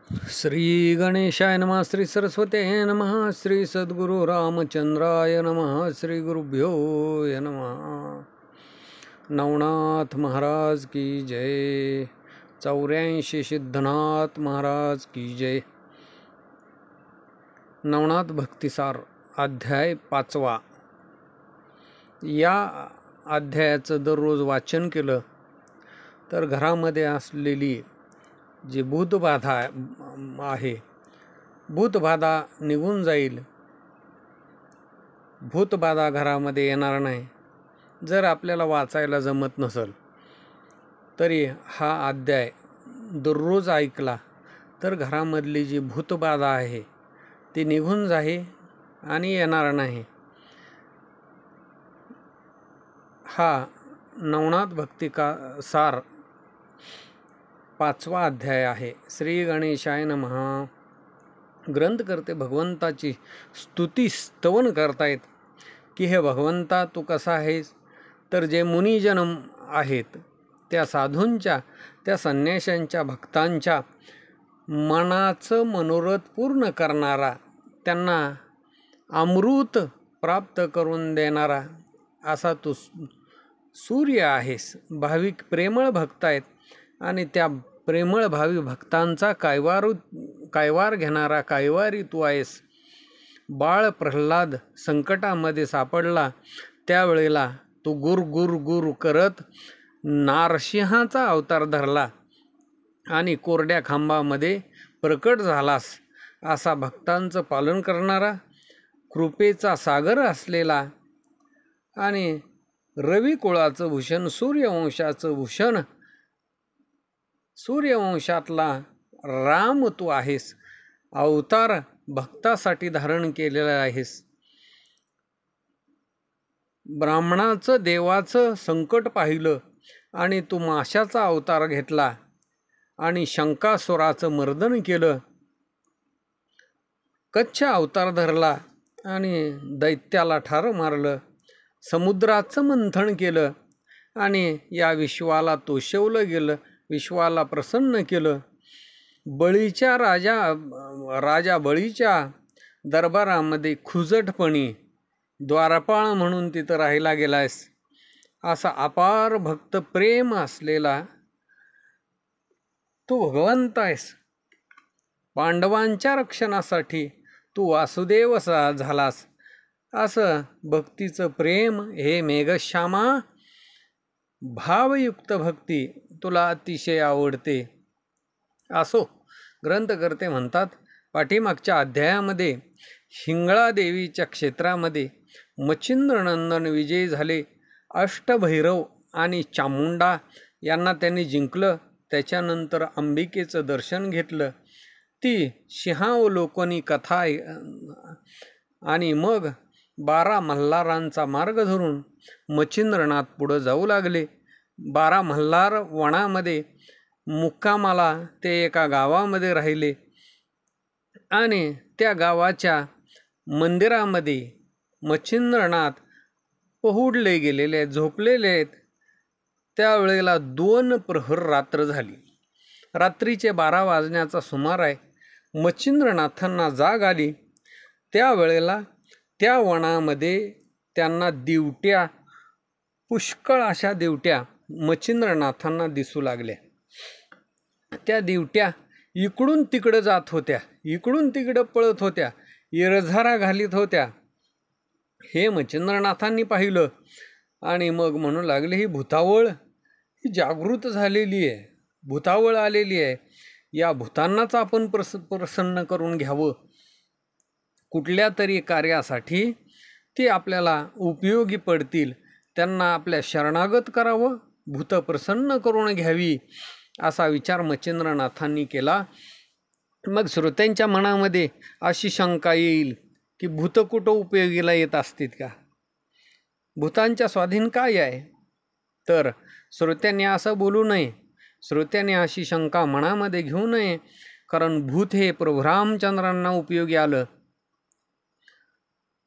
श्री गणेशाय नमः, श्री सरस्वते नमः, श्री सद्गुरु रामचंद्राय नमः, श्री गुरुभ्यो नमः। नवनाथ महाराज की जय। 84 सिद्धनाथ महाराज की जय। नवनाथ भक्तिसार अध्याय 5. या अध्यायाचं दररोज वाचन केलं तर घरामध्ये असलेली जी भूतबाधा आहे, भूतबाधा निघून जाईल. भूतबाधा घरामध्ये येणार नाही. जर आपल्याला वाचायला जमत नसेल तरी हा अध्याय दररोज ऐकला तर घरामधली जी भूतबाधा आहे ती निघून जाईल आणि येणार नाही. हा नवनाथ भक्ती का सार 5वा अध्याय आहे. श्री गणेशाय नमः. ग्रंथकर्ते भगवंताची स्तुती स्तवन करतायत की हे भगवंता तू कसा आहेस. तर जे मुनिजन आहेत त्या साधूंच्या, त्या संन्याशांच्या, भक्तांच्या मनाचं मनोरथ पूर्ण करणारा, त्यांना अमृत प्राप्त करून देणारा असा तू सूर्य आहेस. भाविक प्रेमळ भक्त आहेत आणि त्या प्रेमळ भावी भक्तांचा कायवार घेणारा कायवारी तू आहेस. बाळ प्रल्हाद संकटामध्ये सापडला त्यावेळेला तू गुर गुर गुर करत नारसिंहाचा अवतार धरला आणि कोरड्या खांबामध्ये प्रकट झालास. असा भक्तांचं पालन करणारा, कृपेचा सागर असलेला आणि रवी कुळाचं भूषण, सूर्यवंशाचं भूषण, सूर्यवंशातला राम तू आहेस. अवतार भक्तासाठी धारण केलेला आहेस. ब्राह्मणाचं देवाचं संकट पाहिलं आणि तू माशाचा अवतार घेतला आणि शंकासुराचं मर्दन केलं. कच्छ अवतार धरला आणि दैत्याला ठार मारलं. समुद्राचं मंथन केलं आणि या विश्वाला तोषवलं गेलं, विश्वाला प्रसन्न केलं. बळीच्या राजा बळीच्या दरबारामध्ये खुजटपणी द्वारपाळ म्हणून तिथं राहिला गेलायस. असा अपार भक्त प्रेम असलेला तू भगवंत आहेस. पांडवांच्या रक्षणासाठी तू वासुदेव झालास. असं भक्तीचं प्रेम हे मेघश्यामा, भावयुक्त भक्ती तुला अतिशय आवडते. असो, ग्रंथकर्ते म्हणतात पाठीमागच्या अध्यायामध्ये हिंगळा देवीच्या क्षेत्रामध्ये मच्छिंद्रनंदन विजयी झाले. अष्टभैरव आणि चामुंडा यांना त्यांनी जिंकलं. त्याच्यानंतर अंबिकेचं दर्शन घेतलं. ती सिंहावलोकनी कथा आणि मग 12 मल्हारांचा मार्ग धरून मच्छिंद्रनाथ पुढं जाऊ लागले. 12 मल्हार वनामध्ये मुक्कामाला ते एका गावामध्ये राहिले आणि त्या गावाच्या मंदिरामध्ये मच्छिंद्रनाथ पहुडले गेलेले आहेत, झोपलेले आहेत. त्यावेळेला 2 प्रहर रात्र झाली. रात्रीचे 12 वाजण्याचा सुमार आहे. मच्छिंद्रनाथांना जाग आली. त्यावेळेला त्या वनामध्ये त्यांना दिवट्या, पुष्कळ अशा दिवट्या मच्छिंद्रनाथांना दिसू लागल्या. त्या दिवट्या इकडून तिकडं जात होत्या, इकडून तिकडं पळत होत्या, इरझारा घालीत होत्या. हे मच्छिंद्रनाथांनी पाहिलं आणि मग म्हणू लागले ही भूतावळ ही जागृत झालेली आहे, भूतावळ आलेली आहे. या भूतांनाच आपण प्रसन्न करून घ्यावं. कुठल्या तरी कार्यासाठी ते आपल्याला उपयोगी पडतील. त्यांना आपल्या शरणागत करावं, भूत प्रसन्न करून घ्यावी असा विचार मच्छिंद्रनाथांनी केला. मग श्रोत्यांच्या मनामध्ये अशी शंका येईल की भूत कुठं उपयोगीला येत असतील का, भूतांच्या स्वाधीन काय आहे. तर श्रोत्यांनी असं बोलू नये, श्रोत्यांनी अशी शंका मनामध्ये घेऊ नये. कारण भूत हे प्रभू रामचंद्रांना उपयोगी आलं.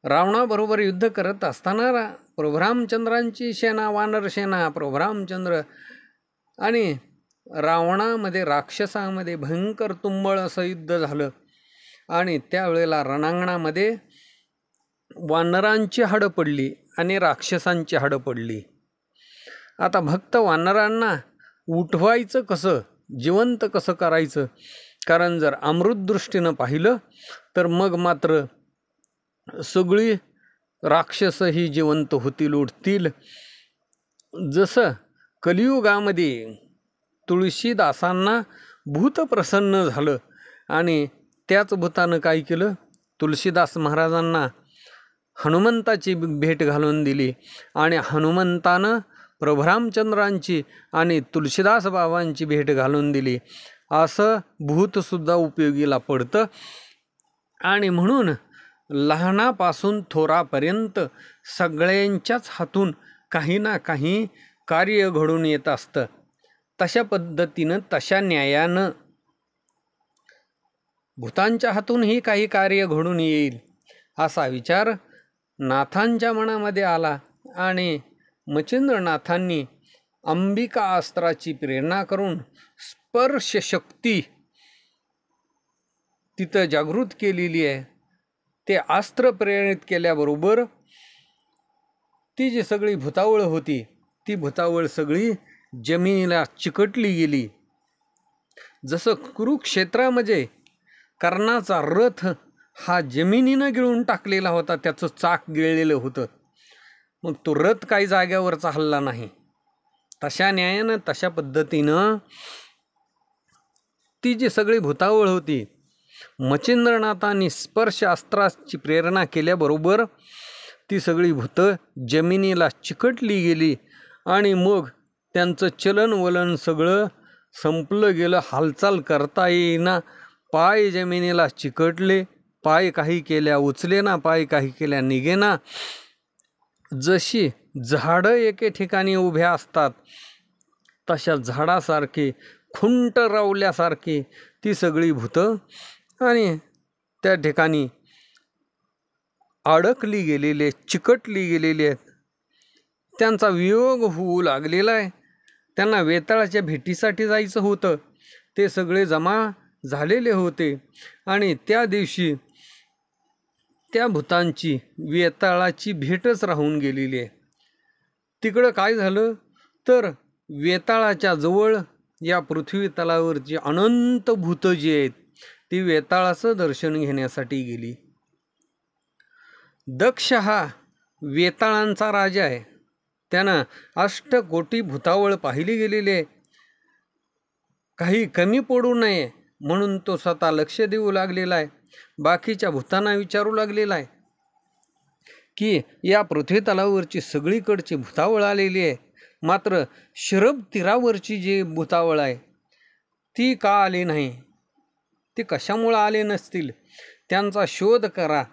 रावणाबरोबर युद्ध करत असताना प्रभू रामचंद्रांची सेना, वानर सेना, प्रभू रामचंद्र आणि रावणामध्ये राक्षसामध्ये भयंकर तुंबळ असं युद्ध झालं आणि त्यावेळेला रणांगणामध्ये वानरांची हाडं पडली आणि राक्षसांची हाडं पडली. आता भक्त वानरांना उठवायचं कसं, जिवंत कसं करायचं? कारण जर अमृतदृष्टीनं पाहिलं तर मग मात्र सगळी राक्षसही जिवंत होतील, उठतील. जसं कलियुगामध्ये तुळशीदासांना भूत प्रसन्न झालं आणि त्याच भूतानं काय केलं, तुळशीदास महाराजांना हनुमंताची भेट घालून दिली आणि हनुमंतानं प्रभुरामचंद्रांची आणि तुळशीदास बाबांची भेट घालून दिली. असं भूतसुद्धा उपयोगीला पडतं. आणि म्हणून लहानापासून थोरापर्यंत सगळ्यांच्याच हातून काही ना काही कार्य घडून येत असतं. तशा पद्धतीनं, तशा न्यायानं भूतांच्या हातूनही काही कार्य घडून येईल असा विचार नाथांच्या मनामध्ये आला आणि मच्छिंद्रनाथांनी अंबिका अस्त्राची प्रेरणा करून स्पर्श शक्ती तिथं जागृत केलेली आहे. ते अस्त्र प्रेरित केल्याबरोबर ती जी सगळी भूतावळ होती ती भूतावळ सगळी जमिनीला चिकटली गेली. जसं कुरुक्षेत्रामध्ये कर्णाचा रथ हा जमिनीनं गिळून टाकलेला होता, त्याचं चाक गिळलेलं होतं, मग तो रथ काही जाग्यावरचा हल्ला नाही. तशा न्यायानं, तशा पद्धतीनं ती जी सगळी भूतावळ होती, मच्छिंद्रनाथांनी स्पर्श अस्त्राची प्रेरणा केल्याबरोबर ती सगळी भूतं जमिनीला चिकटली गेली आणि मग त्यांचं चलनवलन सगळं संपलं गेलं. हालचाल करता येईना, पाय जमिनीला चिकटले, पाय काही केल्या उचले ना, पाय काही केल्या निघेना. जशी झाडं एके ठिकाणी उभ्या असतात तशा झाडासारखी खुंट रावल्यासारखी ती सगळी भूतं आणि त्या ठिकाणी अडकली गेलेली आहेत, चिकटली गेलेली आहेत. त्यांचा वियोग होऊ लागलेला आहे. त्यांना वेताळाच्या भेटीसाठी जायचं होतं, ते सगळे जमा झालेले होते आणि त्या दिवशी त्या भूतांची वेताळाची भेटच राहून गेलेली आहे. तिकडं काय झालं तर वेताळाच्या जवळ या पृथ्वी तलावरची अनंत भूतं जी आहेत ती वेताळाचं दर्शन घेण्यासाठी गेली. दक्ष हा वेताळांचा राजा आहे. त्यानं 8 कोटी भूतावळ पाहिली गेलेली आहे. काही कमी पडू नये म्हणून तो स्वतः लक्ष देऊ लागलेला आहे. बाकीच्या भूतांना विचारू लागलेला आहे की या पृथ्वी तलावरची सगळीकडची भूतावळ आलेली आहे, मात्र शरब तीरावरची जी भूतावळ आहे ती का आली नाही, ती कशामुळं आले नसतील, त्यांचा शोध करा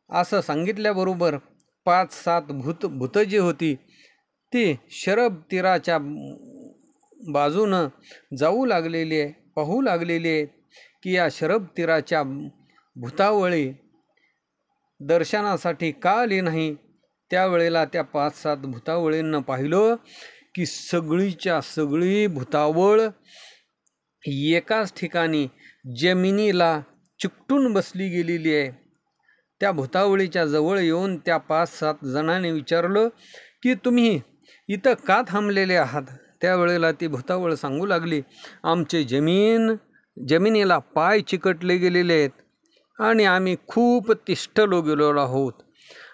असं सांगितल्याबरोबर 5-7 भूतं जी होती ती शरब तीराच्या बाजूनं जाऊ लागलेली आहे, पाहू लागलेली आहे की या शरब तीराच्या भूतावळी दर्शनासाठी का आली नाही. त्यावेळेला त्या 5-7 भूतावळींना पाहिलं की सगळीच्या सगळी भूतावळ एकाच ठिकाणी जमिनीला चिकटून बसली गेलेली आहे. त्या भूतावळीच्या जवळ येऊन त्या 5-7 जणांनी विचारलं की तुम्ही इथं का थांबलेले आहात. त्यावेळेला ती भूतावळ सांगू लागली, आमचे जमिनीला पाय चिकटले गेलेले आहेत आणि आम्ही खूप तिष्ठलो गेलो आहोत.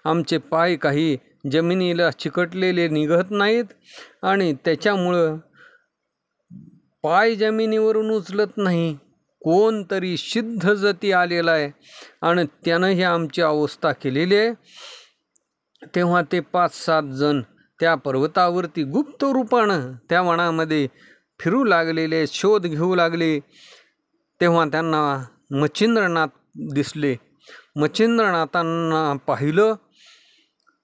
आमचे पाय काही जमिनीला चिकटलेले निघत नाहीत आणि त्याच्यामुळं पाय जमिनीवरून उचलत नाही. कोणतरी सिद्ध जती आलेला आहे आणि त्यानं ही आमची अवस्था केलेली आहे. तेव्हा ते 5-7 जण त्या पर्वतावरती गुप्त रूपानं त्या वनामध्ये फिरू लागलेले, शोध घेऊ लागले. तेव्हा त्यांना मच्छिंद्रनाथ दिसले. मच्छिंद्रनाथांना पाहिलं.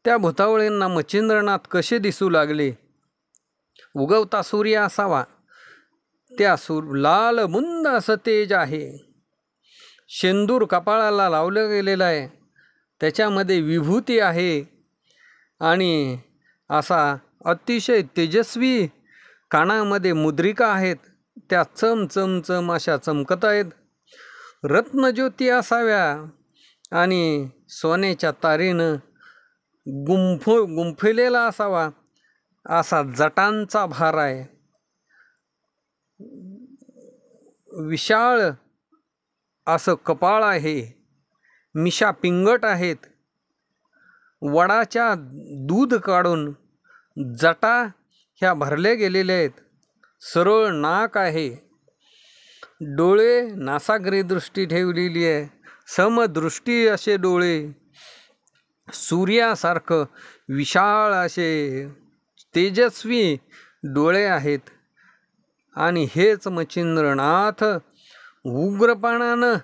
त्या भूतावळींना मच्छिंद्रनाथ कसे दिसू लागले, उगवता सूर्य असावा, त्या लाल मुंद असं तेज आहे. शेंदूर कपाळाला लावलं गेलेलं आहे, त्याच्यामध्ये विभूती आहे आणि असा अतिशय तेजस्वी कानामध्ये मुद्रिका आहेत, त्या चम चम चम अशा चमकत आहेत. रत्नज्योती असाव्या आणि सोन्याच्या तारेनं गुंफलेला असावा असा जटांचा भार आहे. विशाळ असं कपाळ आहे. मिशा पिंगट आहेत. वडाच्या दूध काढून जटा ह्या भरल्या गेलेल्या आहेत. सरळ नाक आहे. डोळे नासाग्रे दृष्टी ठेवलेली आहे. समदृष्टी असे डोळे. सूर्यासारखं विशाळ असे तेजस्वी डोळे आहेत. आणि हेच मच्छिंद्रनाथ उग्रपणानं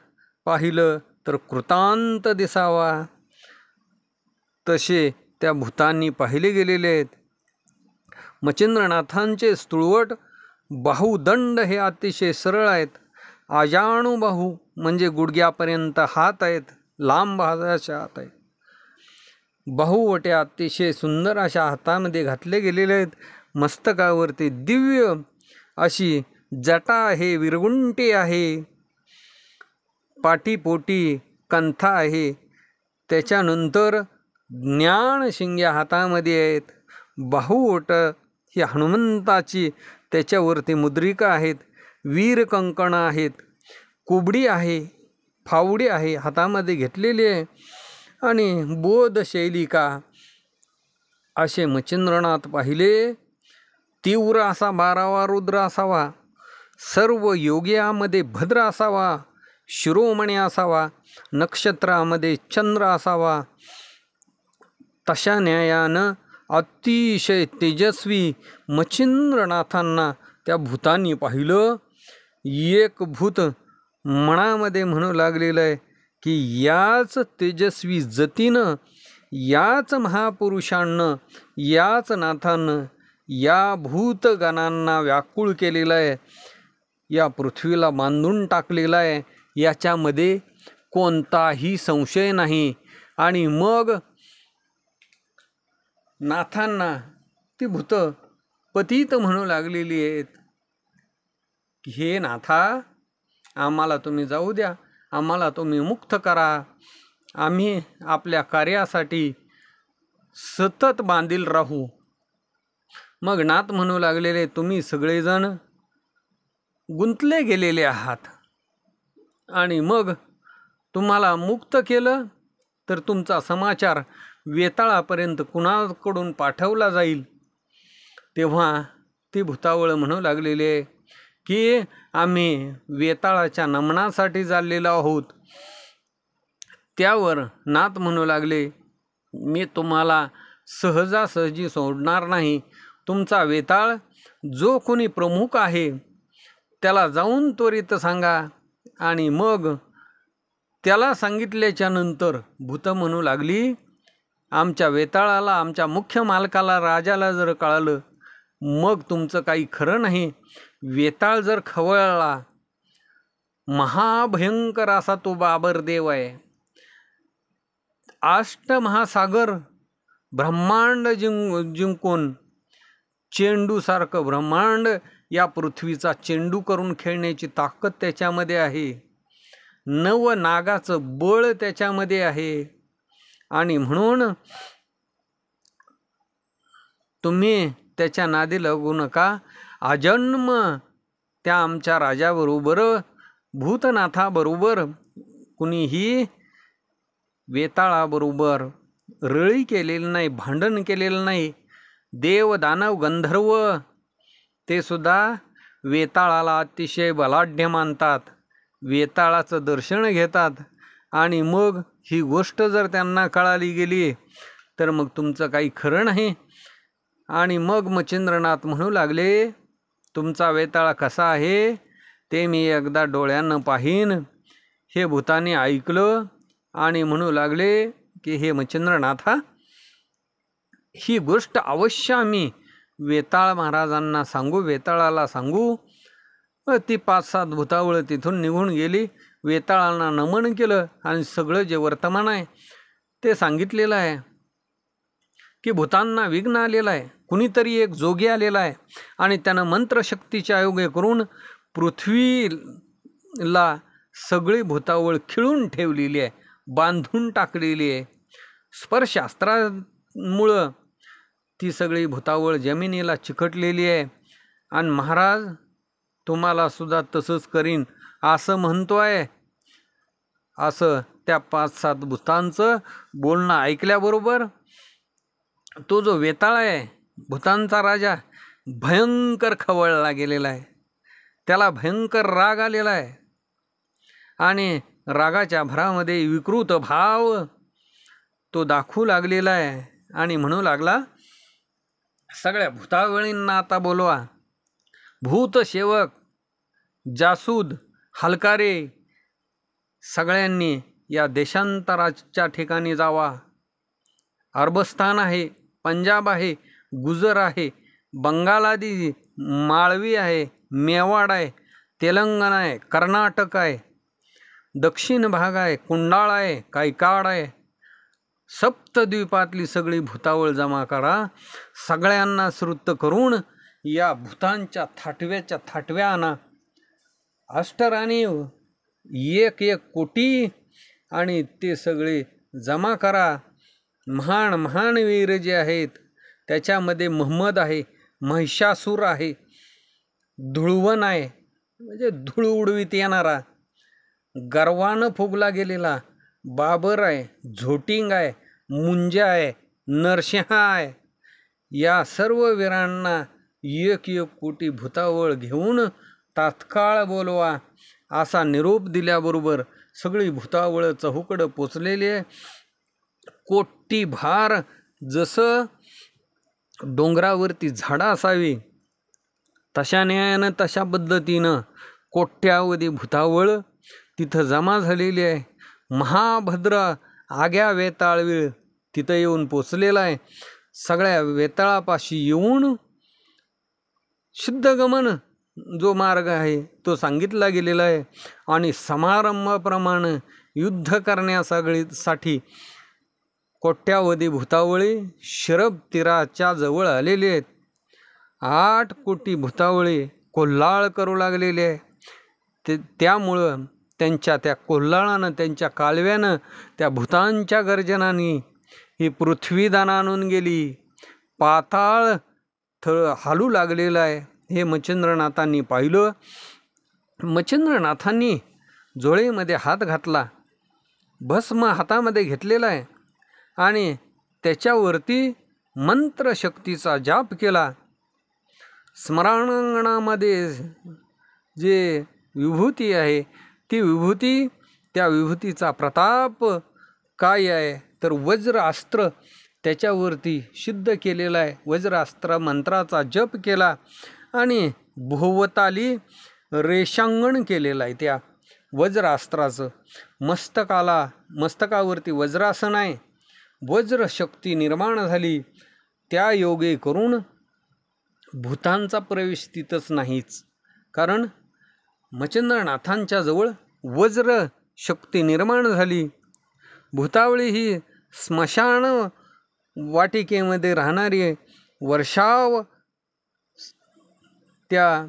पाहिलं तर कृतांत दिसावा तसे त्या भूतांनी पाहिले गेलेले आहेत. मच्छिंद्रनाथांचे स्थूळवट बाहुदंड हे अतिशय सरळ आहेत. अजाणू बाहू म्हणजे गुडघ्यापर्यंत हात आहेत. लांब असे हात आहेत. बाहुवटे अतिशय सुंदर अशा हातामध्ये घातले गेलेले आहेत. मस्तकावरती दिव्य अशी जटा आहे. विरगुंटी आहे. पाठीपोटी कंथा आहे. त्याच्यानंतर ज्ञान शिंग्या हातामध्ये आहेत. बाहुवट ही हनुमंताची त्याच्यावरती मुद्रिका आहेत. वीर कंकण आहेत. कुबडी आहे. फावडी आहे हातामध्ये घेतलेली आहे. आणि बोध शैलिका असे मच्छिंद्रनाथ पाहिले. तीव्र असा 12वा रुद्र असावा. सर्व योग्यामध्ये भद्र असावा. शिरोमणी असावा. नक्षत्रामध्ये चंद्र असावा. तशा न्यायानं अतिशय तेजस्वी मच्छिंद्रनाथांना त्या भूतांनी पाहिलं. एक भूत मनामध्ये म्हणू लागलेलं आहे की याच तेजस्वी जतीनं, याच महापुरुषांनं, याच नाथानं या भूतगणांना व्याकुळ केलेलं आहे. या पृथ्वीला बांधून टाकलेलं आहे. याच्यामध्ये कोणताही संशय नाही. आणि मग नाथांना ती भूत पतित म्हणू लागलेली आहेत की हे नाथा, आम्हाला तुम्ही जाऊ द्या. आम्हाला तुम्ही मुक्त करा. आम्ही आपल्या कार्यासाठी सतत बांधील राहू. मग नाथ म्हणू लागलेले तुम्ही सगळेजण गुंतले गेलेले आहात आणि मग तुम्हाला मुक्त केलं तर तुमचा समाचार वेताळापर्यंत कुणाकडून पाठवला जाईल. तेव्हा ती भूतावळ म्हणू लागलेले की आम्ही वेताळाच्या नमनासाठी चाललेलो आहोत. त्यावर नाथ म्हणू लागले मी तुम्हाला सहजासहजी सोडणार नाही. तुमचा वेताळ जो कोणी प्रमुख आहे त्याला जाऊन त्वरित सांगा. आणि मग त्याला सांगितल्याच्या नंतर भूत म्हणू लागली आमच्या वेताळाला, आमच्या मुख्य मालकाला, राजाला जर कळालं मग तुमचं काही खरं नाही. वेताळ जर खवळला, महाभयंकर असा तो बाबर देव आहे. अष्टमहासागर ब्रह्मांड जिंकून चेंडूसारखं ब्रह्मांड या पृथ्वीचा चेंडू करून खेळण्याची ताकद त्याच्यामध्ये आहे. नव नागाचं बळ त्याच्यामध्ये आहे. आणि म्हणून तुम्ही त्याच्या नादी लागू नका. आजन्म त्या आमच्या राजाबरोबर, भूतनाथाबरोबर, कुणीही वेताळाबरोबर रळी केलेलं नाही, भांडण केलेलं नाही. देव, दानव, गंधर्व ते सुद्धा वेताळाला अतिशय बलाढ्य मानतात. वेताळाचं दर्शन घेतात. आणि मग ही गोष्ट जर त्यांना कळाली गेली तर मग तुमचं काही खरं नाही. आणि मग मच्छिंद्रनाथ म्हणू लागले तुमचा वेताळ कसा आहे ते मी एकदा डोळ्यानं पाहीन. हे भूताने ऐकलं आणि म्हणू लागले की हे मच्छिंद्रनाथा, ही गोष्ट अवश्य आम्ही वेताळ महाराजांना सांगू, वेताळाला सांगू. ती 5-7 भूतावळ तिथून निघून गेली. वेताळांना नमन केलं आणि सगळं जे वर्तमान आहे ते सांगितलेलं आहे. की भूतांना विघ्न आलेला आहे, कुणीतरी एक जोगी आलेला आहे आणि त्यानं मंत्रशक्तीच्या योगे करून पृथ्वीला सगळी भूतावळ खिळून ठेवलेली आहे, बांधून टाकलेली आहे. स्पर्शास्त्रामुळं ती सगळी भूतावळ जमिनीला चिकटलेली आहे. आणि महाराज तुम्हाला सुद्धा तसंच करीन असं म्हणतोय. असं त्या 5-7 भूतांचं बोलणं ऐकल्याबरोबर तो जो वेताळ आहे, भूतांचा राजा, भयंकर खवळला गेलेला आहे. त्याला भयंकर राग आलेला आहे आणि रागाच्या भरामध्ये विकृत भाव तो दाखवू लागलेला आहे आणि म्हणू लागला, सगळ्या भूतावळींना आता बोलवा. भूतसेवक, जासूद, हलकारे सगळ्यांनी या देशांतराच्या ठिकाणी जावा. अरबस्थान आहे, पंजाब आहे, गुजर आहे, बंगाल आदी माळवी आहे, मेवाड आहे, तेलंगणा आहे, कर्नाटक आहे, दक्षिण भाग आहे, कुंडाळ आहे, कायकाड आहे. सप्तद्वीपातली सगळी भूतावळ जमा करा. सगळ्यांना श्रुत करून या भूतांच्या थाटव्याच्या थाटव्या आणा. अष्टराणी 1-1 कोटी आणि ते सगळे जमा करा. महान महान वीर जे आहेत त्याच्यामध्ये महम्मद आहे, महिषासूर आहे, धुळवण आहे म्हणजे धूळ उडवीत येणारा, गर्वानं फुगला गेलेला बाबर आहे, झोटिंग आहे, मुंजा आहे, नरसिंह आहे. या सर्व वीरांना 1-1 कोटी भूतावळ घेऊन तात्काळ बोलवा. असा निरोप दिल्याबरोबर सगळी भूतावळ चहूकडं पोचलेली आहे. कोटी भार जसं डोंगरावरती झाडं असावी तशा न्यायानं तशा पद्धतीनं कोट्यावधी भूतावळ तिथं जमा झालेली आहे. महाभद्र आग्या वेताळवीळ तिथं येऊन पोचलेला आहे. सगळ्या वेताळापाशी येऊन सिद्धगमन जो मार्ग आहे तो सांगितला गेलेला आहे आणि समारंभाप्रमाणे युद्ध करण्यासाठी कोट्यावधी भूतावळी शरब तीराच्या जवळ आलेले आहेत. 8 कोटी भूतावळी कोल्हाळ करू लागलेले आहे. त्यामुळं त्यांच्या त्या कोल्हाळानं, त्यांच्या कालव्यानं, त्या भूतांच्या गर्जनाने ही पृथ्वी दानानून गेली. पाताळ थळ हालू लागलेलं आहे. हे मच्छिंद्रनाथांनी पाहिलं. मच्छिंद्रनाथांनी जोळीमध्ये हात घातला, भस्म हातामध्ये घेतलेला आहे आणि त्याच्यावरती मंत्रशक्तीचा जाप केला. स्मरणांगणामध्ये जे विभूती आहे ती विभूती, त्या विभूतीचा प्रताप काय आहे तर वज्रास्त्र त्याच्यावरती सिद्ध केलेला आहे. वज्रास्त्र मंत्राचा जप केला आणि भोवताली रेषांगण केलेलं आहे त्या वज्रास्त्राचं. मस्तकावरती वज्रासन आहे. वज्रशक्ती निर्माण झाली. त्या योगे करून भूतांचा प्रवेश तिथंच नाहीच, कारण मच्छिंद्रनाथांच्या जवळ वज्र शक्ती निर्माण झाली. भूतावळी ही स्मशान वाटिकेमध्ये राहणारी वर्षाव त्या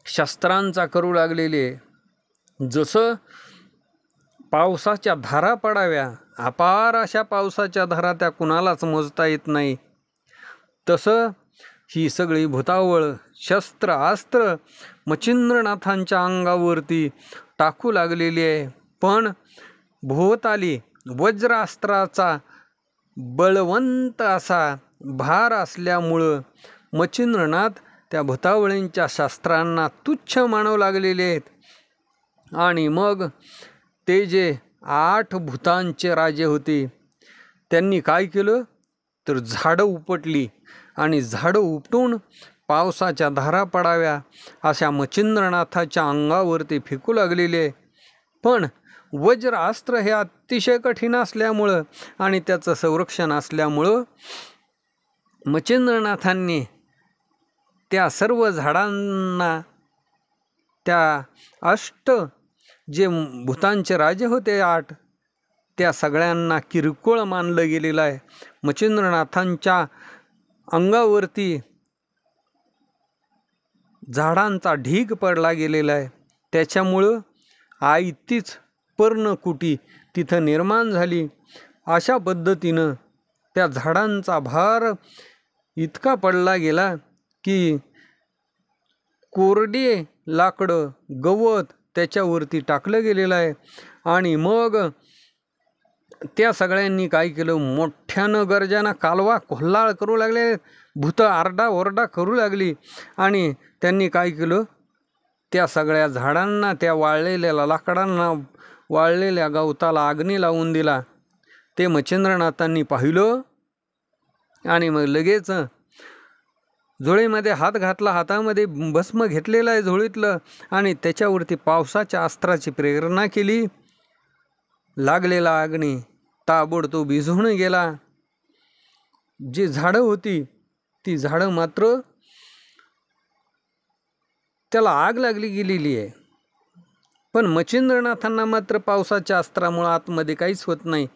शस्त्रांचा करू लागलेले. जसं पावसाच्या धारा पडाव्या, अपार अशा पावसाच्या धारा त्या कुणालाच मोजता येत नाही, तसं ही सगळी भूतावळ शस्त्र अस्त्र मच्छिंद्रनाथांच्या अंगावरती टाकू लागलेली आहे. पण भोवताली वज्रास्त्राचा बळवंत असा भार असल्यामुळं मच्छिंद्रनाथ त्या भूतावळींच्या शस्त्रांना तुच्छ मानू लागलेले आहेत. आणि मग ते जे 8 भूतांचे राजे होते त्यांनी काय केलं तर झाडं उपटली आणि झाडं उपटून पावसाच्या धारा पडाव्या अशा मच्छिंद्रनाथाच्या अंगावरती फेकू लागलेले. पण वज्रास्त्र हे अतिशय कठीण असल्यामुळं आणि त्याचं संरक्षण असल्यामुळं मच्छिंद्रनाथांनी त्या सर्व झाडांना, त्या 8 जे भूतांचे राजे होते 8 त्या सगळ्यांना किरकोळ मानलं गेलेलं आहे. मच्छिंद्रनाथांच्या अंगावरती झाडांचा ढीग पडला गेलेला आहे. त्याच्यामुळं आयतीच पर्णकुटी तिथं निर्माण झाली. अशा पद्धतीनं त्या झाडांचा भार इतका पडला गेला की कोरडे लाकडं गवत त्याच्यावरती टाकलं गेलेलं आहे. आणि मग त्या सगळ्यांनी काय केलं, मोठ्यानं गर्जना कालवा कोल्हाळ करू लागले, भूतं आरडाओरडा करू लागली. आणि त्यांनी काय केलं, त्या सगळ्या झाडांना, त्या वाळलेल्या लाकडांना, वाळलेल्या गवताला अग्नी लावून दिला. ते मच्छिंद्रनाथांनी पाहिलं आणि मग लगेच झोळीमध्ये हात घातला, हातामध्ये भस्म घेतलेलं आहे झोळीतलं, आणि त्याच्यावरती पावसाच्या अस्त्राची प्रेरणा केली. लागलेला अग्नी ताबडतोब विझून गेला. जी झाडं होती ती झाडं मात्र त्याला आग लागली गेलेली आहे. पण मच्छिंद्रनाथांना मात्र पावसाच्या अस्त्रामुळे आतमध्ये काहीच होत नाही.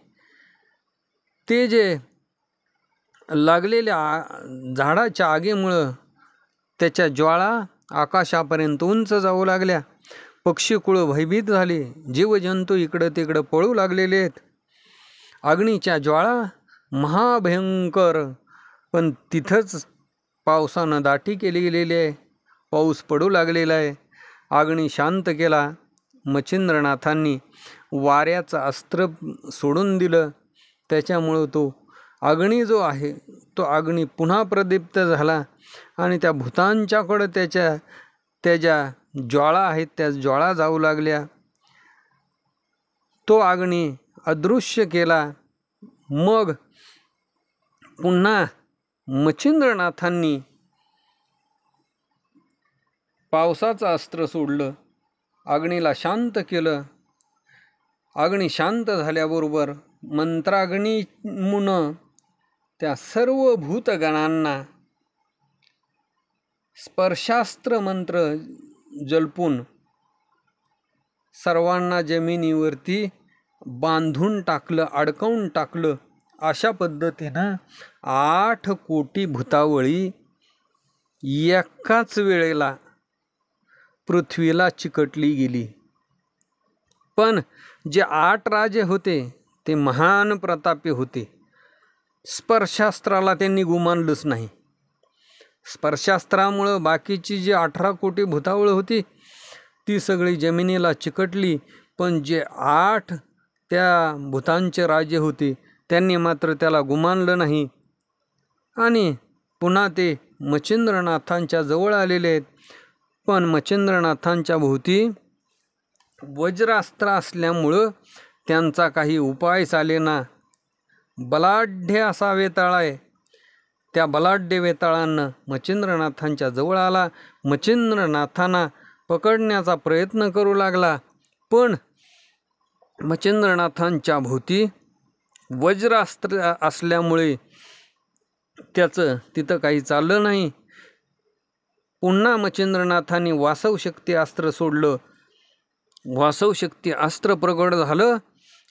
ते जे लागलेल्या झाडाच्या आगीमुळं त्याच्या ज्वाळा आकाशापर्यंत उंच जाऊ लागल्या. पक्षीकुळं भयभीत झाली, जीवजंतू इकडं तिकडं पळू लागलेले आहेत. अग्नीच्या ज्वाळा महाभयंकर, पण तिथंच पावसानं दाटी केली गेलेली आहे. पाऊस पडू लागलेला आहे. अग्नी शांत केला. मच्छिंद्रनाथांनी वाऱ्याचं अस्त्र सोडून दिलं. त्याच्यामुळं तो अग्नी जो आहे तो अग्नी पुन्हा प्रदीप्त झाला आणि त्या भूतांच्याकडं त्याच्या ज्वाळा आहेत त्या ज्वाळा जाऊ लागल्या. तो अग्नी अदृश्य केला. मग पुन्हा मच्छिंद्रनाथांनी पावसाचं अस्त्र सोडलं, अग्नीला शांत केलं. अग्नी शांत झाल्याबरोबर मंत्राग्नीमुनं त्या सर्व भूतगणांना स्पर्शास्त्र मंत्र जल्पून सर्वांना जमिनीवरती बांधून टाकलं, अडकवून टाकलं. अशा पद्धतीनं 8 कोटी भूतावळी एकाच वेळेला पृथ्वीला चिकटली गेली. पण जे 8 राजे होते ते महान प्रतापी होते. स्पर्शास्त्राला त्यांनी गुमानलंच नाही. स्पर्शास्त्रामुळं बाकीची जी 18 कोटी भूतावळ होती ती सगळी जमिनीला चिकटली. पण जे 8 त्या भूतांचे राजे होते त्यांनी मात्र त्याला गुमानलं नाही. आणि पुन्हा ते मच्छिंद्रनाथांच्या जवळ आलेले आहेत. पण मच्छिंद्रनाथांच्या भोवती वज्रास्त्र असल्यामुळं त्यांचा काही उपाय चालेना. बलाढ्य असा वेताळ आहे. त्या बलाढ्य वेताळानं मच्छिंद्रनाथांच्या जवळ आला. मच्छिंद्रनाथांना पकडण्याचा प्रयत्न करू लागला. पण मच्छिंद्रनाथांच्या भोवती वज्रास्त्र असल्यामुळे त्याचं तिथं काही चाललं नाही. पुन्हा मच्छिंद्रनाथांनी वासवशक्ती अस्त्र सोडलं. वासवशक्ती अस्त्र प्रगट झालं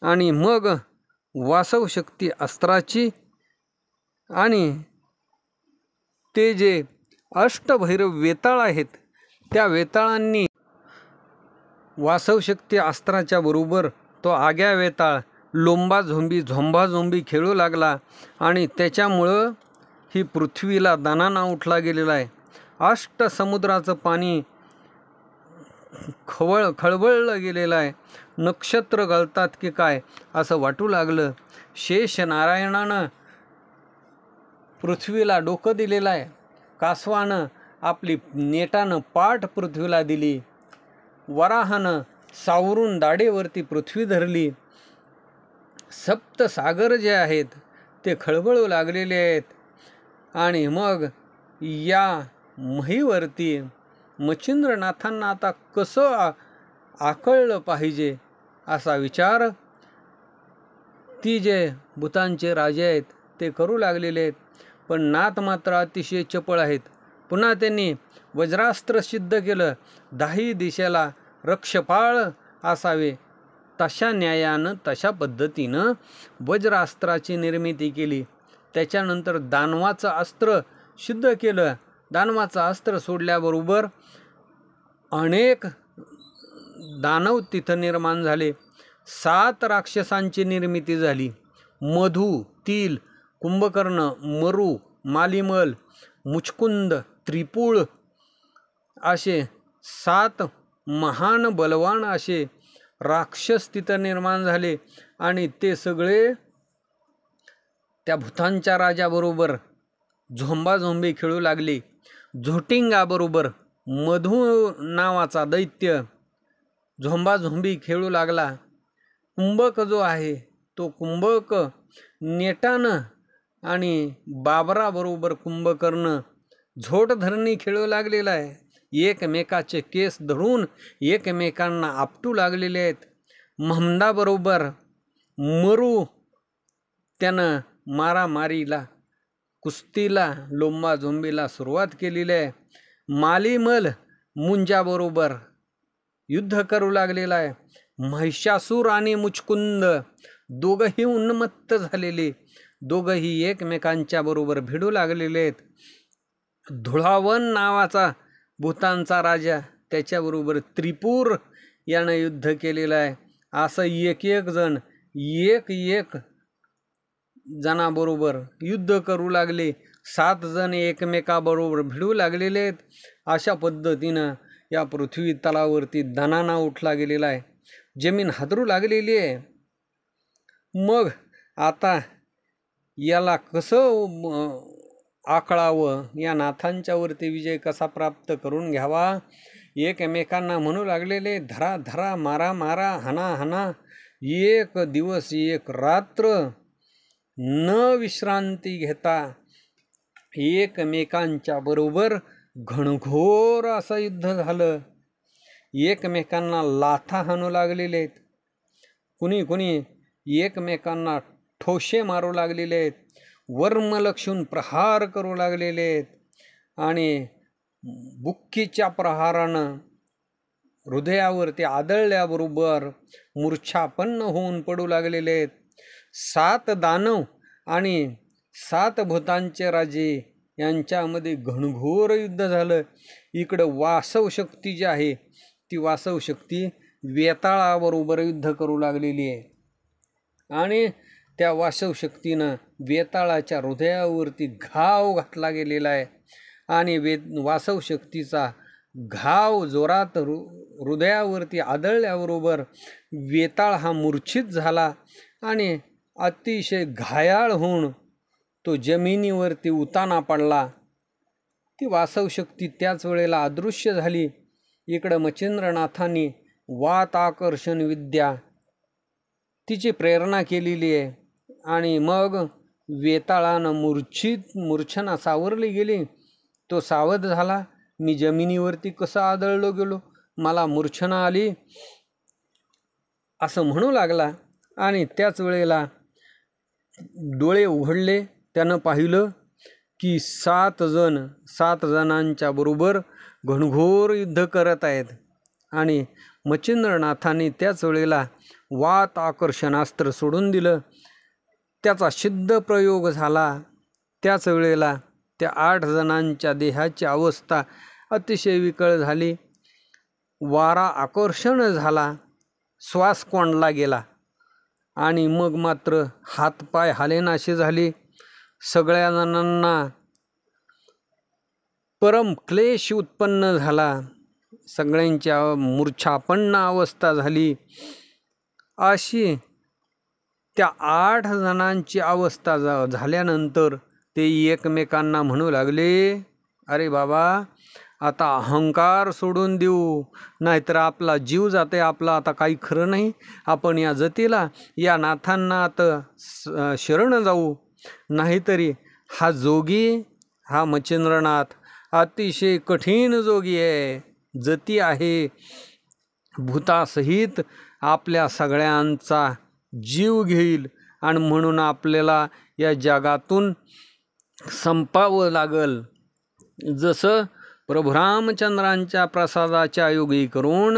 आणि मग वासवशक्ती अस्त्राची आणि ते जे अष्टभैरव वेताळ आहेत त्या वेताळांनी वासवशक्ती अस्त्राच्या बरोबर तो आग्या वेताळ झोंबा-झोंबी खेळू लागला. आणि त्याच्यामुळं ही पृथ्वीला दणाणा उठला गेलेला आहे. 8 समुद्राचं पाणी खळबळलं गेलेलं आहे. नक्षत्र गळतात की काय असं वाटू लागलं. शेष नारायणानं पृथ्वीला डोकं दिलेलं आहे. कासवानं आपली नेटानं पाठ पृथ्वीला दिली. वराहानं सावरून दाढेवरती पृथ्वी धरली. सप्तसागर जे आहेत ते खळबळू लागलेले आहेत. आणि मग या महीवरती मच्छिंद्रनाथांना आता कसं आकळलं पाहिजे असा विचार ती जे भूतांचे राजे आहेत ते करू लागलेले आहेत. पण नाथ मात्र अतिशय चपळ आहेत. पुन्हा त्यांनी वज्रास्त्र सिद्ध केलं. 10 दिशेला रक्षपाळ असावे तशा न्यायानं तशा पद्धतीनं वज्रास्त्राची निर्मिती केली. त्याच्यानंतर दानवाचं अस्त्र सिद्ध केलं. दानवाचं अस्त्र सोडल्याबरोबर अनेक दानव तिथं निर्माण झाले. 7 राक्षसांची निर्मिती झाली. मधु, तिल, कुंभकर्ण, मरु, मालिमल, मुचकुंद, त्रिपूळ असे 7 महान बलवान असे राक्षस तिथं निर्माण झाले. आणि ते सगळे त्या भूतांच्या राजाबरोबर झोंबाझोंबी खेळू लागले. झोटिंगाबरोबर मधु नावाचा दैत्य झोंबाझोंबी खेळू लागला. कुंभक जो आहे तो कुंभक नेटानं आणि बाबराबरोबर कुंभकर्ण झोटधरणी खेळू लागलेला आहे. एकमेकाचे केस धरून एकमेकांना आपटू लागलेले आहेत. महमदाबरोबर मरू त्यानं मारामारीला कुस्तीला लोंबाझोंबीला सुरुवात केलेली आहे. मालिमल मुंजाबरोबर युद्ध करू लागलेला आहे. महिषासूर आणि मुचकुंद दोघंही उन्मत्त झालेले, दोघंही एकमेकांच्या बरोबर भिडू लागलेले आहेत. धुळावन नावाचा भूतांचा राजा त्याच्याबरोबर त्रिपूर यानं युद्ध केलेलं आहे. असं एक जण एक जणाबरोबर युद्ध करू लागले. 7 जण एकमेकाबरोबर भिडू लागलेले आहेत. अशा पद्धतीनं या पृथ्वी तलावरती दणाणा उठला गेलेला आहे. जमीन हादरू लागलेली आहे. मग आता याला कसं आकळावं, या नाथांच्यावरती विजय कसा प्राप्त करून घ्यावा. एकमेकांना म्हणू लागलेले धरा धरा, मारा मारा, हाना हाना, एक दिवस एक रात्र न विश्रांती घेता एकमेकांच्या बरोबर घणघोर असं युद्ध झालं. एकमेकांना लाथा हाणू लागलेले आहेत. कुणी एकमेकांना ठोसे मारू लागलेले आहेत. वर्मलक्षून प्रहार करू लागलेले आहेत. आणि बुक्कीच्या प्रहारानं हृदयावरती आदळल्याबरोबर मूर्छापन्न होऊन पडू लागलेले आहेत. 7 दानव आणि 7 भूतांचे राजे यांच्यामध्ये घणघोर युद्ध झालं. इकडं वासव शक्ती जी आहे ती वासव शक्ती वेताळाबरोबर युद्ध करू लागलेली आहे. आणि त्या वासव शक्तीनं वेताळाच्या हृदयावरती घाव घातला गेलेला आहे. आणि वासव शक्तीचा घाव जोरात हृदयावरती आदळल्याबरोबर वेताळ हा मूर्छित झाला आणि अतिशय घायाळ होऊन तो जमिनीवरती उताना पडला. ती वासव शक्ती त्याच वेळेला अदृश्य झाली. इकडं मच्छिंद्रनाथांनी वात आकर्षण विद्या तिची प्रेरणा केलेली आहे. आणि मग वेताळानं मूर्छना सावरली गेली. तो सावध झाला, मी जमिनीवरती कसं आदळलो गेलो, मला मूर्छना आली असं म्हणू लागला. आणि त्याच वेळेला डोळे उघडले. त्यानं पाहिलं की 7 जणांच्या बरोबर घणघोर युद्ध करत आहेत. आणि मच्छिंद्रनाथांनी त्याच वेळेला वात आकर्षणास्त्र सोडून दिलं. त्याचा सिद्ध प्रयोग झाला. त्याच वेळेला त्या 8 जणांच्या देहाची अवस्था अतिशय विकळ झाली. वारा आकर्षण झाला, श्वास कोंडला गेला. आणि मग मात्र हातपाय हालेनाशे झाले. सगळ्या जणांना परम क्लेश उत्पन्न झाला. सगळ्यांच्या मूर्छापन्न अवस्था झाली. अशी त्या 8 जणांची अवस्था झाल्यानंतर ते एकमेकांना म्हणू लागले, अरे बाबा, आता अहंकार सोडून देऊ, नाहीतर आपला जीव जाते, आपला आता काही खरं नाही. आपण या जतीला, या नाथांना आता शरण जाऊ. नाहीतरी हा जोगी, हा मच्छिंद्रनाथ अतिशय कठीण जोगी आहे, जती आहे. भूतासहित आपल्या सगळ्यांचा जीव घेईल आणि म्हणून आपल्याला या जगातून संपावं लागल. जसं प्रभू रामचंद्रांच्या प्रसादाच्या योगी करून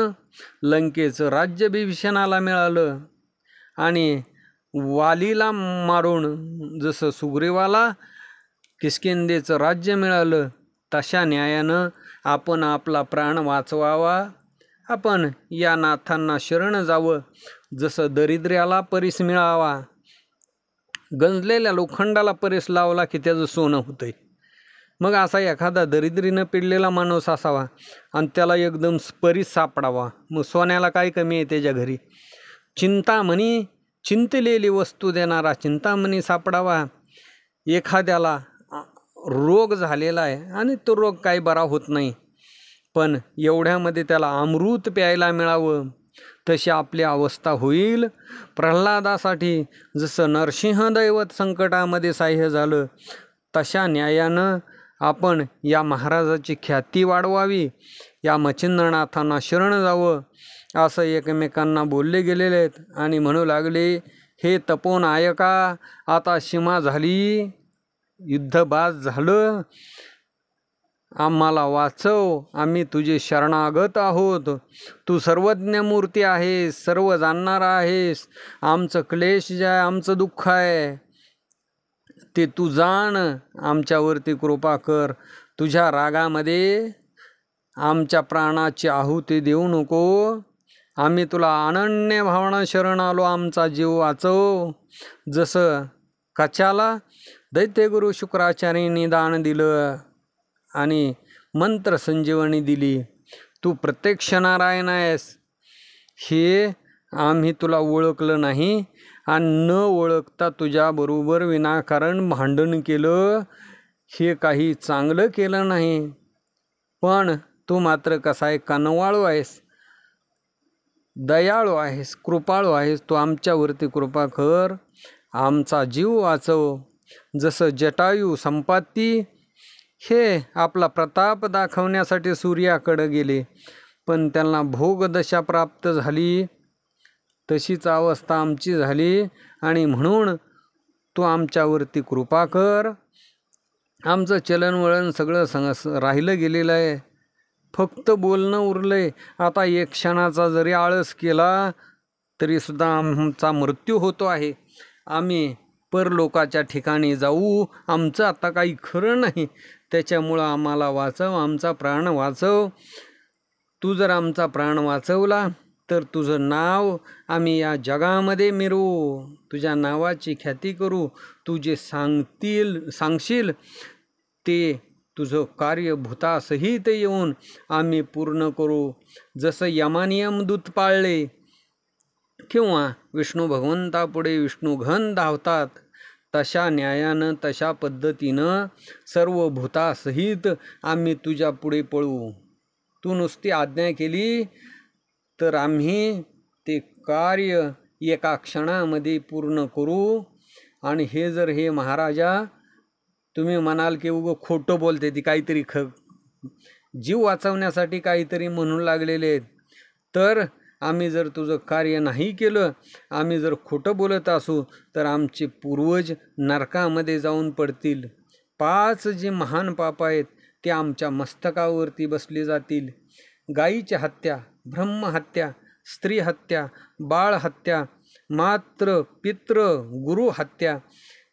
लंकेचं राज्य विभीषणाला मिळालं आणि वालीला मारून जसं सुग्रीवाला किष्किंधेचं राज्य मिळालं, तशा न्यायानं आपण आपला प्राण वाचवावा. आपण या नाथांना शरण जावं. जसं दरिद्र्याला परीस मिळावा, गंजलेल्या लोखंडाला परीस लावला की त्याचं सोनं होतंय. मग असा एखादा दरिद्रीनं पिडलेला माणूस असावा आणि त्याला एकदम परीस सापडावा. मग सोन्याला काय कमी आहे त्याच्या घरी. चिंतामणी, चिंतलेली वस्तू देणारा चिंतामणी सापडावा. एखाद्याला रोग झालेला आहे आणि तो रोग काही बरा होत नाही, पण एवढ्यामध्ये त्याला अमृत प्यायला मिळावं, तशी आपली अवस्था होईल. प्रल्हादासाठी जसं नरसिंह दैवत संकटामध्ये साह्य झालं, तशा न्यायानं आपण या महाराजाची ख्याती वाढवावी, या मच्छिंद्रनाथांना शरण जावं, असं एकमेकांना बोलले गेलेले आहेत. आणि म्हणू लागले, हे तपोनायका, आता सीमा झाली, युद्धबाज झालं, आम्हाला वाचव, आम्ही तुझे शरणागत आहोत. तू सर्वज्ञ मूर्ती आहेस, सर्व जाणणारा आहेस. आमचं क्लेश जे आहे, आमचं दुःख आहे, ते तू जाण. आमच्यावरती कृपा कर. तुझ्या रागामध्ये आमच्या प्राणाची आहुती देऊ नको. आम्ही तुला अनन्य भावना शरण आलो, आमचा जीव वाचव. जसं कचाला दैत्यगुरु शुक्राचार्यांनी दान दिलं आणि मंत्र संजीवनी दिली, तू प्रत्यक्ष नारायण आहेस हे आम्ही तुला ओळखलं नाही आणि न ओळखता तुझ्याबरोबर विनाकारण भांडण केलं, हे काही चांगलं केलं नाही. पण तू मात्र कसा आहे, कनवाळू आहेस, दयाळू आहेस, कृपाळू आहेस. तू आमच्यावरती कृपा कर, आमचा जीव वाचव. जसं जटायू संपाती हे आपला प्रताप दाखवण्यासाठी सूर्याकडे गेले, पण त्यांना भोगदशा प्राप्त झाली, तशीच अवस्था आमची झाली. आणि म्हणून तू आमच्यावरती कृपा कर. आमचं चलनवळण सगळं राहिलं गेलेलं आहे, फक्त बोलणं उरलंय. आता एक क्षणाचा जरी आळस केला तरीसुद्धा आमचा मृत्यू होतो आहे. आम्ही परलोकाच्या ठिकाणी जाऊ, आमचं आता काही खरं नाही. त्याच्यामुळं आम्हाला वाचव, आमचा प्राण वाचव. तू जर आमचा प्राण वाचवला तर तुझं नाव आम्ही या जगामध्ये मिरवू, तुझ्या नावाची ख्याती करू. तू जे सांगशील ते तुझं कार्य भूतासहित येऊन आम्ही पूर्ण करू. जसं यमानियम दूत पाळले किंवा विष्णू भगवंतापुढे विष्णुघन धावतात, तशा न्यायानं, तशा पद्धतीनं सर्व भूतासहित आम्ही तुझ्या पुढे पळू. तू नुसती आज्ञा केली तर आम्ही ते कार्य एका क्षणामध्ये पूर्ण करू. आणि हे महाराजा तुम्ही म्हणाल की उगं खोटं बोलते, ती काहीतरी जीव वाचवण्यासाठी काहीतरी म्हणून लागलेले आहेत, तर आम्ही जर तुझं कार्य नाही केलं, आम्ही जर खोटं बोलत असू, तर आमचे पूर्वज नरकामध्ये जाऊन पडतील. 5 जे महान पाप आहेत ते आमच्या मस्तकावरती बसले जातील. गायीची हत्या, ब्रह्महत्या, स्त्री हत्या, बाळ हत्या, मात्र पित्र गुरु हत्या,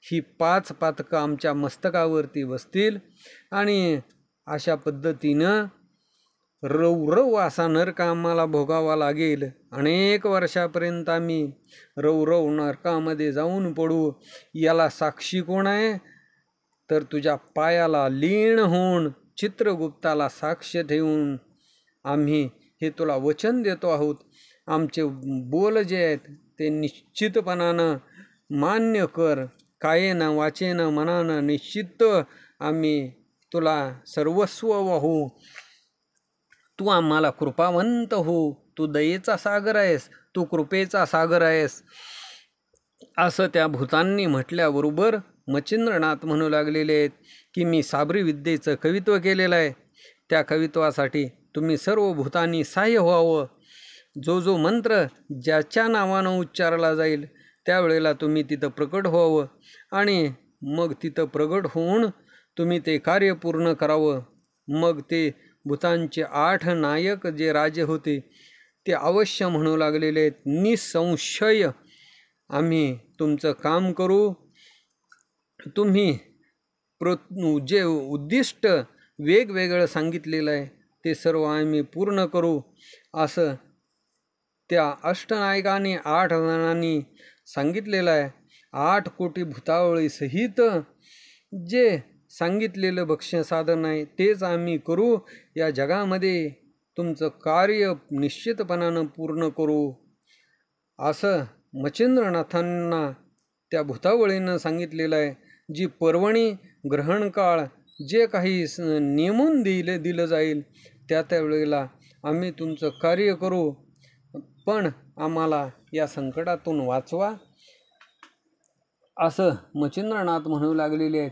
ही 5 पातकं आमच्या मस्तकावरती बसतील. आणि अशा पद्धतीनं रौरव असा नरक आम्हाला भोगावा लागेल. अनेक वर्षापर्यंत आम्ही रौरव नरकामध्ये जाऊन पडू. याला साक्षी कोण आहे, तर तुझ्या पायाला लीन होऊन चित्रगुप्ताला साक्ष ठेवून आम्ही हे तुला वचन देतो आहोत. आमचे बोल जे आहेत ते निश्चितपणानं मान्य कर. कायेनं वाचेनं मनानं निश्चित आम्ही तुला सर्वस्व वाहू. तू आम्हाला कृपावंत हो. तू दयेचा सागर आहेस, तू कृपेचा सागर आहेस, असं त्या भूतांनी म्हटल्याबरोबर मच्छिंद्रनाथ म्हणू लागलेले आहेत की मी साबरी विद्येचं कवित्व केलेलं आहे. त्या कवित्वासाठी तुम्ही सर्व भूतांनी सहाय्य व्हावं. जो मंत्र ज्याच्या नावानं उच्चारला जाईल त्यावेळेला तुम्ही तिथं प्रकट व्हावं आणि मग तिथं प्रकट होऊन तुम्ही ते कार्य पूर्ण करावं. मग ते भूतांचे 8 नायक जे राजे होते ते अवश्य म्हणू लागलेले आहेत, निसंशय आम्ही तुमचं काम करू. तुम्ही जे उद्दिष्ट वेगवेगळं सांगितलेलं आहे ते सर्व आम्ही पूर्ण करू, असं त्या अष्टनायकांनी 8 जणांनी सांगितलेलं आहे. 8 कोटी भूतावळी सहित जे सांगितलेलं भक्ष्य साधन आहे तेच आम्ही करू. या जगामध्ये तुमचं कार्य निश्चितपणानं पूर्ण करू, असं मच्छिंद्रनाथांना त्या भूतावळीनं सांगितलेलं आहे. जी पर्वणी ग्रहणकाळ जे काही नेमून दिलं जाईल त्या वेळेला आम्ही तुमचं कार्य करू, पण आम्हाला या संकटातून वाचवा, असं मच्छिंद्रनाथ म्हणू लागलेले आहेत.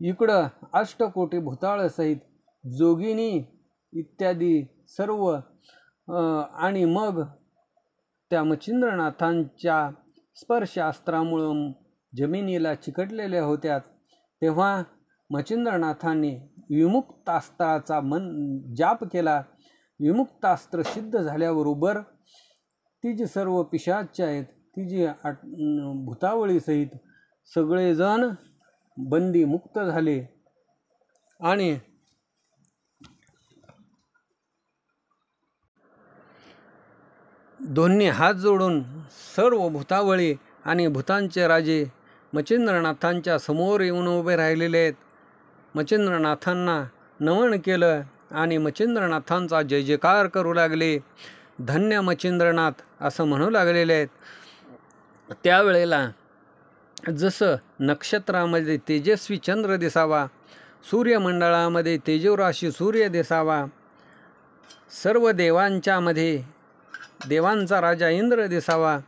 इकडं 8 कोटी भूताळ सहित जोगिनी इत्यादी सर्व आणि मग त्या मच्छिंद्रनाथांच्या स्पर्शास्त्रामुळं जमिनीला चिकटलेल्या होत्या. तेव्हा मच्छिंद्रनाथांनी विमुक्तास्त्राचा जाप केला. विमुक्तास्त्र सिद्ध झाल्याबरोबर ती जी सर्व पिशाच आहेत, ती जी भूतावळी सहित सगळेजण बंदी मुक्त झाले आणि दोन्ही हात जोडून सर्व भूतावळी आणि भूतांचे राजे मच्छिंद्रनाथांच्या समोर येऊन उभे राहिलेले आहेत. मच्छिंद्रनाथांना नमन केलं आणि मच्छिंद्रनाथांचा जय जयकार करू लागले. धन्य मच्छिंद्रनाथ असं म्हणू लागलेले आहेत. त्यावेळेला जसं नक्षत्रामध्ये तेजस्वी चंद्र दिसावा, सूर्यमंडळामध्ये तेजोराशी सूर्य दिसावा, सर्व देवांच्यामध्ये देवांचा राजा इंद्र दिसावा,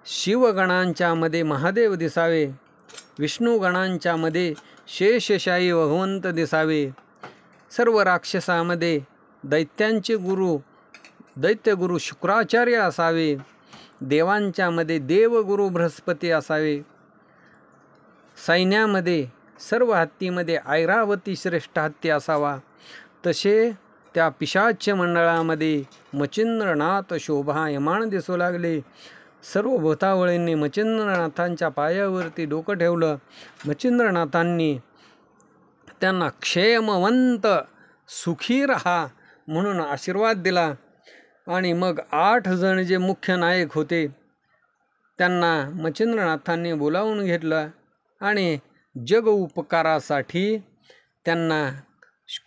शिवगणांच्यामध्ये महादेव दिसावे, विष्णुगणांच्यामध्ये शेषशाही भगवंत दिसावे, सर्व राक्षसामध्ये दैत्यगुरु शुक्राचार्य असावे, देवांच्यामध्ये देवगुरु बृहस्पती असावे, सैन्यामध्ये सर्व हत्तीमध्ये ऐरावती श्रेष्ठ हत्ती असावा, तसे त्या पिशाच्य मंडळामध्ये मच्छिंद्रनाथ शोभायमान दिसू लागले. सर्व भूतावळींनी मच्छिंद्रनाथांच्या पायावरती डोकं ठेवलं. मच्छिंद्रनाथांनी त्यांना क्षेमवंत सुखी राहा म्हणून आशीर्वाद दिला. आणि मग 8 जण जे मुख्य नायक होते त्यांना मच्छिंद्रनाथांनी बोलावून घेतलं आणि जग उपकारासाठी त्यांना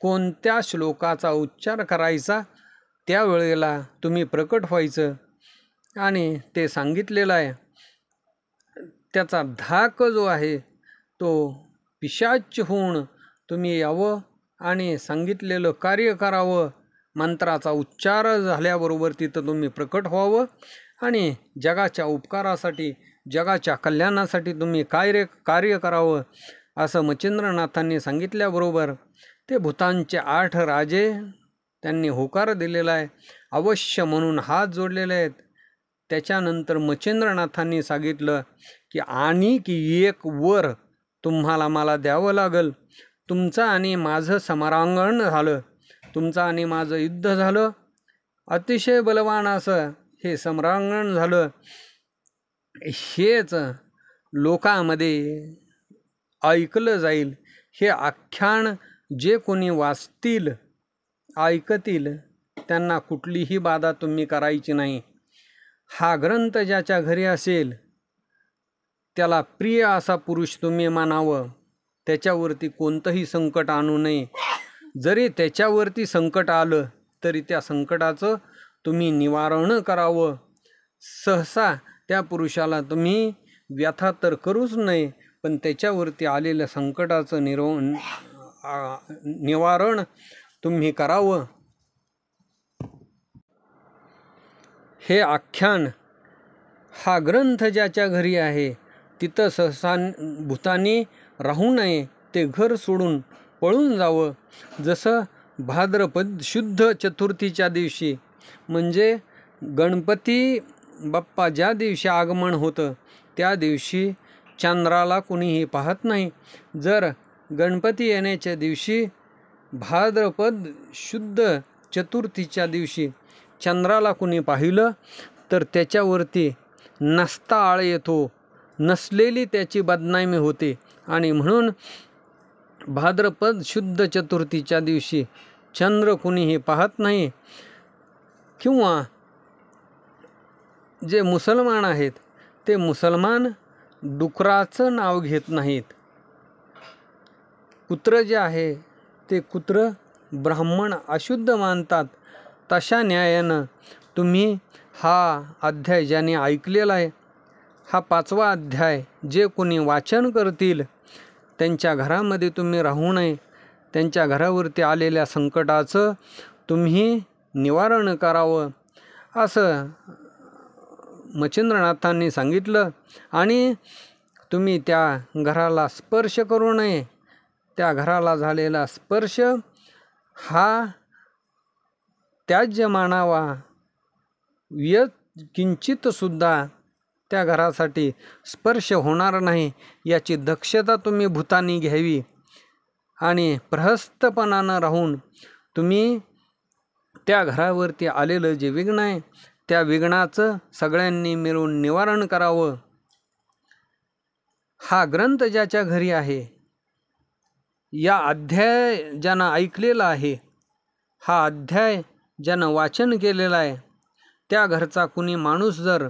कोणत्या श्लोकाचा उच्चार करायचा त्यावेळेला तुम्ही प्रकट व्हायचं आणि ते सांगितलेलं आहे. त्याचा धाक जो आहे तो पिशाच होऊन तुम्ही यावं आणि सांगितलेलं कार्य करावं. मंत्राचा उच्चार झाल्याबरोबर तिथं तुम्ही प्रकट व्हावं आणि जगाच्या उपकारासाठी जगाच्या कल्याणासाठी तुम्ही कार्य करावं, असं मच्छिंद्रनाथांनी सांगितल्याबरोबर ते भूतांचे 8 राजे त्यांनी होकार दिलेला आहे. अवश्य म्हणून हात जोडलेले आहेत. त्याच्यानंतर मच्छिंद्रनाथांनी सांगितलं की आणि की एक वर तुम्हाला मला द्यावं लागेल. तुमचं आणि माझं समरांगण झालं, तुमचं आणि माझं युद्ध झालं, अतिशय बलवान असं हे समरांगण झालं. हेच लोकांमध्ये ऐकलं जाईल. हे आख्यान जे कोणी वाचतील ऐकतील त्यांना कुठलीही बाधा तुम्ही करायची नाही. हा ग्रंथ ज्याच्या घरी असेल त्याला प्रिय असा पुरुष तुम्ही मानावं. त्याच्यावरती कोणतंही संकट आणू नये. जरी त्याच्यावरती संकट आलं तरी त्या संकटाचं तुम्ही निवारण करावं. सहसा त्या पुरुषाला तुम्ही व्यथा तर करूच नये, पण त्याच्यावरती आलेल्या संकटाचं निवारण तुम्ही करावं. हे आख्यान हा ग्रंथ ज्याच्या घरी आहे तिथं सहसा भूतांनी राहू नये, ते घर सोडून पळून जावं. जसं भाद्रपद शुद्ध चतुर्थीच्या दिवशी म्हणजे गणपती बाप्पा ज्या दिवशी आगमन होतं त्या दिवशी चंद्राला कुणीही पाहत नाही. जर गणपती येण्याच्या दिवशी भाद्रपद शुद्ध चतुर्थीच्या दिवशी चंद्राला कुणी पाहिलं तर त्याच्यावरती नसता आळ येतो, नसलेली त्याची बदनामी होते. आणि म्हणून भाद्रपद शुद्ध चतुर्थीच्या दिवशी चंद्र कुणीही पाहत नाही. किंवा जे मुसलमान आहेत ते मुसलमान डुकराचं नाव घेत नाहीत. कुत्र जे आहे ते कुत्र ब्राह्मण अशुद्ध मानतात. तशा न्यायानं तुम्ही हा अध्याय ज्याने ऐकलेला आहे, हा 5वा अध्याय जे कोणी वाचन करतील त्यांच्या घरामध्ये तुम्ही राहू नये. त्यांच्या घरावरती आलेल्या संकटाचं तुम्ही निवारण करावं असं मच्छिंद्रनाथांनी सांगितलं. आणि तुम्ही त्या घराला स्पर्श करू नये. त्या घराला झालेला स्पर्श हा त्याज्य मानावा. किंचितसुद्धा त्या घरासाठी स्पर्श होणार नाही याची दक्षता तुम्ही भूतांनी घ्यावी. आणि प्रहस्तपणानं राहून तुम्ही त्या घरावरती आलेलं जे विघ्न आहे त्या विघ्नाचं सगळ्यांनी मिळून निवारण करावं. हा ग्रंथ ज्याच्या घरी आहे, या अध्याय ज्यानं ऐकलेला आहे, हा अध्याय ज्यानं वाचन केलेलं आहे, त्या घरचा कुणी माणूस जर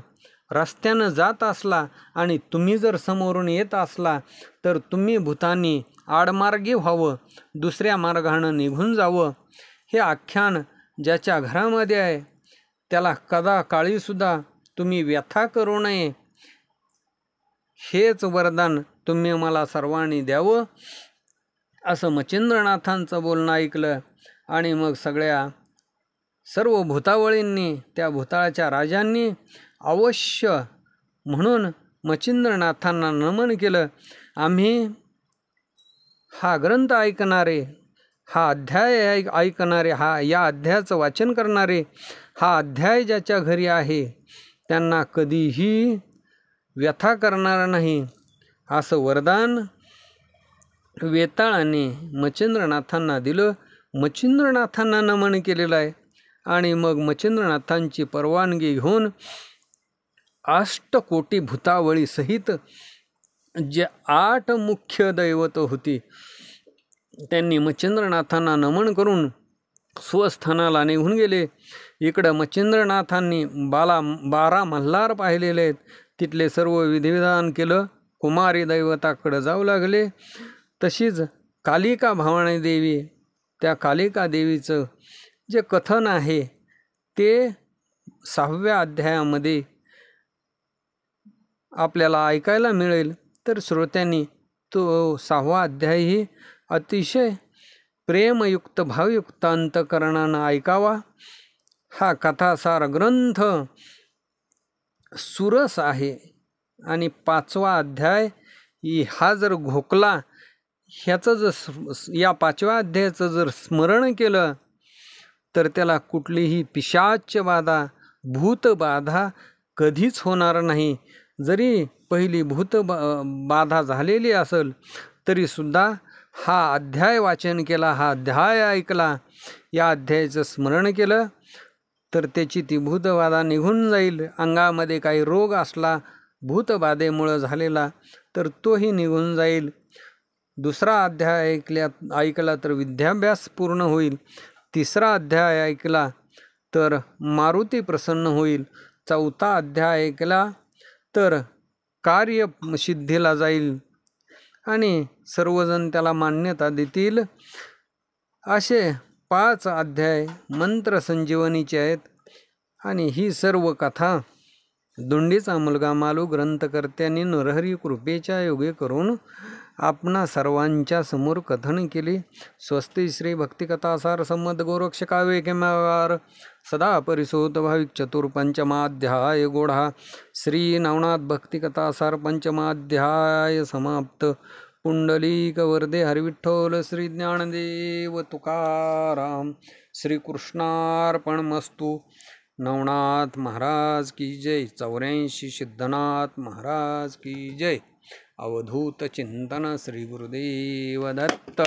रस्त्यानं जात असला आणि तुम्ही जर समोरून येत असला तर तुम्ही भूतांनी आडमार्गी व्हावं, दुसऱ्या मार्गानं निघून जावं. हे आख्यान ज्याच्या घरामध्ये आहे त्याला कदा काळीसुद्धा तुम्ही व्यथा करू नये. हेच वरदान तुम्ही मला सर्वांनी द्यावं असं मच्छिंद्रनाथांचं बोलणं ऐकलं. आणि मग सर्व भूतावळींनी, त्या भूताळाच्या राजांनी अवश्य म्हणून मच्छिंद्रनाथांना नमन केलं. आम्ही हा ग्रंथ ऐकणारे, हा अध्याय ऐकणारे, या अध्यायाचं वाचन करणारे, हा अध्याय ज्याच्या घरी आहे त्यांना कधीही व्यथा करणार नाही असं वरदान वेताळाने मच्छिंद्रनाथांना दिलं. मच्छिंद्रनाथांना नमन केलेलं आहे. आणि मग मच्छिंद्रनाथांची परवानगी घेऊन 8 कोटी भूतावळी सहित जे 8 मुख्य दैवत होती त्यांनी मच्छिंद्रनाथांना नमन करून स्वस्थानाला निघून गेले. इकडं मच्छिंद्रनाथांनी 12 मल्हार पाहिलेले आहेत. तिथले सर्व विधिविधान केलं. कुमारी दैवताकडे जाऊ लागले. तशीच कालिका भवानी देवी, त्या कालिका देवीचं जे कथन आहे ते 6व्या अध्यायामध्ये आपल्याला ऐकायला मिळेल. तर श्रोत्यांनी तो 6वा अध्यायही अतिशय प्रेमयुक्त भावयुक्त अंतकरणानं ऐकावा. हा कथासार ग्रंथ सुरस आहे. आणि 5वा अध्याय हा जर घोकला, ह्याचं जर या 5व्या अध्यायाचं जर स्मरण केलं तर त्याला कुठलीही पिशाच बाधा, भूतबाधा कधीच होणार नाही. जरी पहिली बाधा झालेली असेल तरीसुद्धा हा अध्याय वाचन केला, हा अध्याय ऐकला, या अध्यायाचं स्मरण केलं तर त्याची ती भूतबाधा निघून जाईल. अंगामध्ये काही रोग असला भूतबाधेमुळं झालेला तर तोही निघून जाईल. 2रा अध्याय ऐकला तर विद्याभ्यास पूर्ण होईल. 3रा अध्याय ऐकला तर मारुती प्रसन्न होईल. 4था अध्याय ऐकला तर कार्य सिद्धीला जाईल आणि सर्वजण त्याला मान्यता देतील. असे 5 अध्याय मंत्र संजीवनीचे आहेत. आणि ही सर्व कथा दोंडीचा मुलगा मालू ग्रंथकर्त्यांनी नरहरी कृपेच्या योगे करून आपणा सर्वांच्या समोर कथन केले. स्वस्ति श्री भक्तिकथासार संमत गोरक्ष काव्य किंवार सदा परिसोत भाविक चतुर्पंचमाध्याय गोढा. श्री नवनाथ भक्तिकथासार पंचमाध्याय समाप्त. पुंडलिक वरदे हरिविठ्ठल श्री ज्ञानदेव तुकाराम. श्री कृष्णार्पणमस्तु. नवनाथ महाराज की जय. 84 सिद्धनाथ महाराज की जय. अवधूत चिंतन श्री गुरुदेव दत्त.